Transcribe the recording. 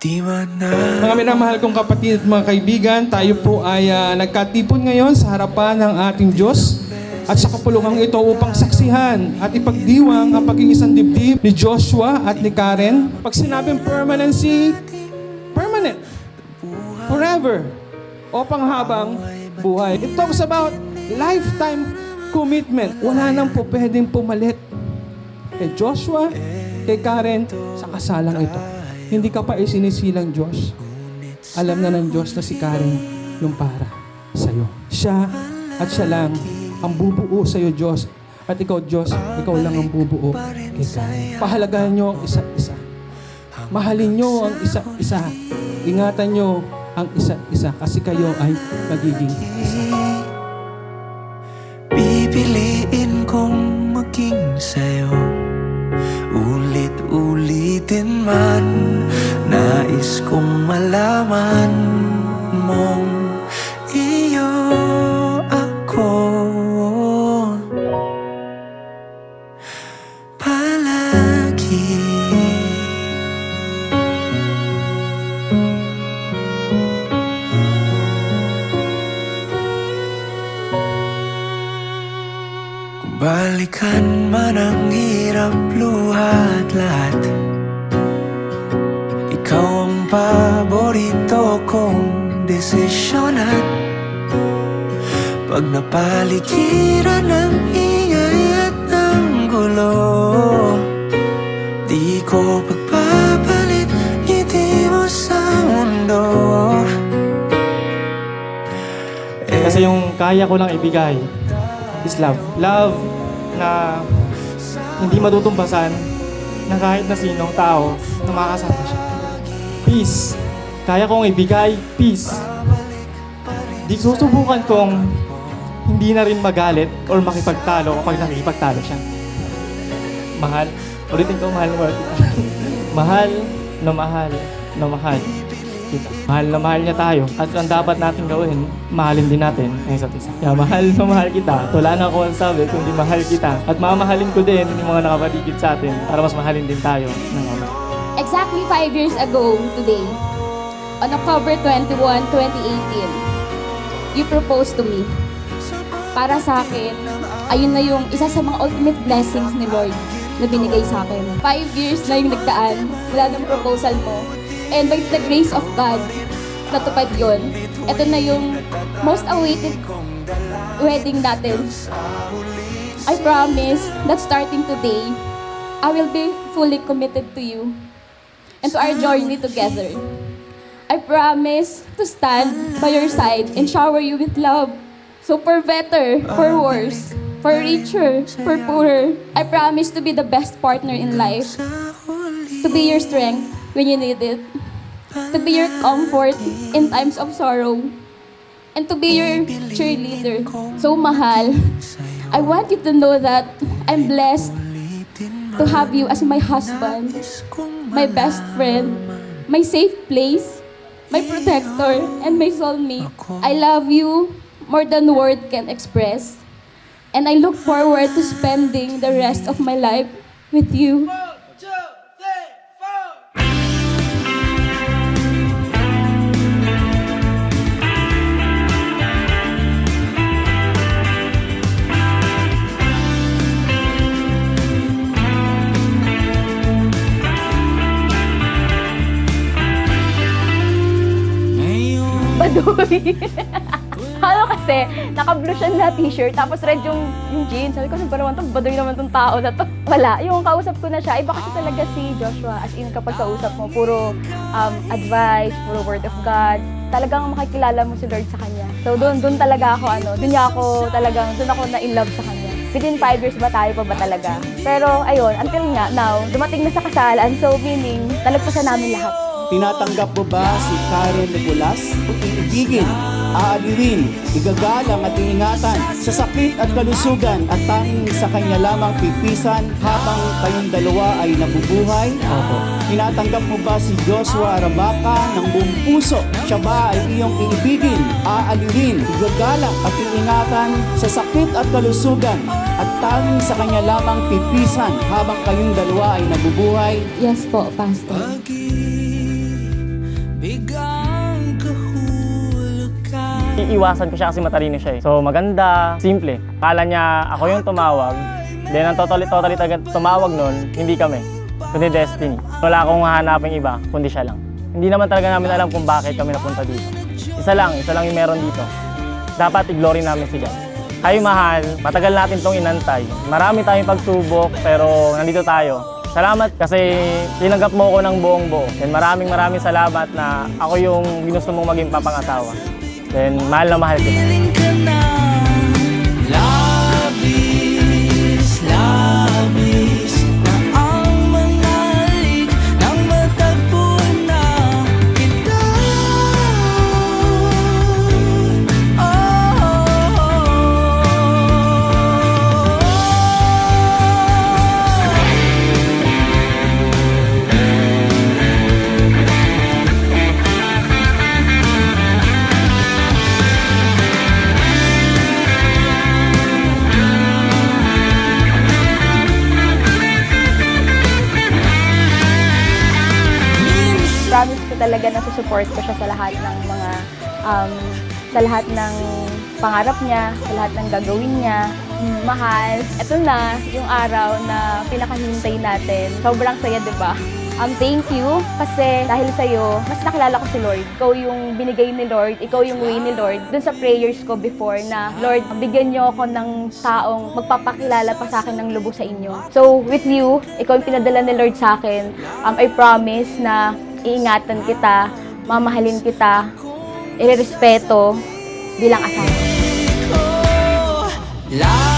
Mga minamahal kong kapatid at mga kaibigan, tayo po ay nagkatipon ngayon sa harapan ng ating Diyos at sa kapulungang ito upang saksihan at ipagdiwang ang pag-iisang dibdib ni Joshua at ni Karen. Pag sinabing permanency, permanent, forever, o panghabang buhay. It talks about lifetime commitment. Wala nang po pwedeng pumalit kay Joshua, kay Karen, sa kasalang ito. Hindi ka pa isinisilang Diyos. Alam na ng Diyos na si Karen yung para sa'yo. Siya at siya lang ang bubuo sa'yo, Diyos. At ikaw, Diyos, ikaw lang ang bubuo kay Karen. Pahalagahan nyo ang isa't isa. Mahalin nyo ang isa't isa. Ingatan nyo ang isa't isa kasi kayo ay magiging isa. Pipiliin kong maging sa'yo, ulit-ulitin man. Nais kong malaman mong iyo ako palagi. Kung balikan man ang hirap, luhat lahat, ikaw ang paborito kong desisyonan. Pag napaligiran ng ingay at ng gulo, di ko pagpapalit ngiti mo sa mundo. Kasi yung kaya ko lang ibigay is love. Love na hindi matutumbasan ng kahit na sinong tao na makakasama siya. Peace. Kaya kong ibigay peace. Di susubukan kong hindi na rin magalit or makipagtalo kapag nakikipagtalo siya. Mahal. Ulitin ko, mahal mo. Mahal na mahal na mahal kita. Mahal na mahal niya tayo. At ang dapat natin gawin, mahalin din natin ang isa't isa. Kaya mahal na mahal kita. Wala na ako ang sabi, kundi mahal kita. At mamahalin ko din yung mga nakapaligid sa atin para mas mahalin din tayo ng Ama. Exactly 5 years ago today, on October 21, 2018, you proposed to me. Para sa akin, ayun na yung isa sa mga ultimate blessings ni Lord na binigay sa akin. 5 years na yung nagdaan mula ng proposal mo. And by the grace of God, natupad yun. Ito na yung most awaited wedding natin. I promise that starting today, I will be fully committed to you and to our journey together. I promise to stand by your side and shower you with love. So for better, for worse, for richer, for poorer, I promise to be the best partner in life. To be your strength when you need it. To be your comfort in times of sorrow. And to be your cheerleader. So mahal, I want you to know that I'm blessed to have you as my husband, my best friend, my safe place, my protector, and my soulmate. I love you more than word can express. And I look forward to spending the rest of my life with you. Baduy. Ano kasi, naka-blue siya na t-shirt, tapos red yung jeans. Sabi ko, ano ba naman itong baduy naman itong tao na to? Wala. Yung kausap ko na siya, iba kasi talaga si Joshua. As in, kapag kausap mo, puro advice, puro word of God. Talagang makikilala mo si Lord sa kanya. So, doon talaga ako, doon ako na in love sa kanya. Within 5 years ba tayo pa ba talaga? Pero, ayun, until now, dumating na sa kasalan. So, meaning, nalagpasan namin lahat. Tinatanggap mo ba si Karen Nicolas? Iibigin, aaliwin, igagalang at iingatan sa sakit at kalusugan at tanging sa kanya lamang pipisan habang kayong dalawa ay nabubuhay? Opo. Tinatanggap mo ba si Joshua Arabaca ng buong puso? Siya ba ay iyong iibigin, aaliwin, igagalang at iingatan sa sakit at kalusugan at tanging sa kanya lamang pipisan habang kayong dalawa ay nabubuhay? Yes po, Pastor. iniiwasan ko siya kasi matalino siya eh. So maganda, simple. Akala niya ako yung tumawag. Then ang totally tumawag nun, hindi kami. Kundi Destiny. Wala akong hahanapin iba, kundi siya lang. Hindi naman talaga namin alam kung bakit kami napunta dito. Isa lang yung meron dito. Dapat i-glory namin si God. Kayo mahal, matagal natin tong inantay. Marami tayong pagsubok pero nandito tayo. Salamat kasi tinanggap mo ko ng buong buo. And maraming salamat na ako yung ginusto mong maging papangasawa. Then mahal na mahal kita. Feeling ka na labis na ang mga halik nang matagpuan na kita. Promise ko talaga na susupport ko siya sa lahat ng mga, sa lahat ng pangarap niya, sa lahat ng gagawin niya. Mahal, eto na yung araw na pinakahintay natin. Sobrang saya, di ba? Thank you kasi dahil sa'yo, mas nakilala ko si Lord. Ikaw yung binigay ni Lord, ikaw yung way ni Lord. Dun sa prayers ko before na, Lord, bigyan niyo ako ng taong magpapakilala pa sa akin ng lubos sa inyo. So, with you, ikaw yung pinadala ni Lord sa akin. I promise na iingatan kita, mamahalin kita, irerespeto bilang asawa. Labis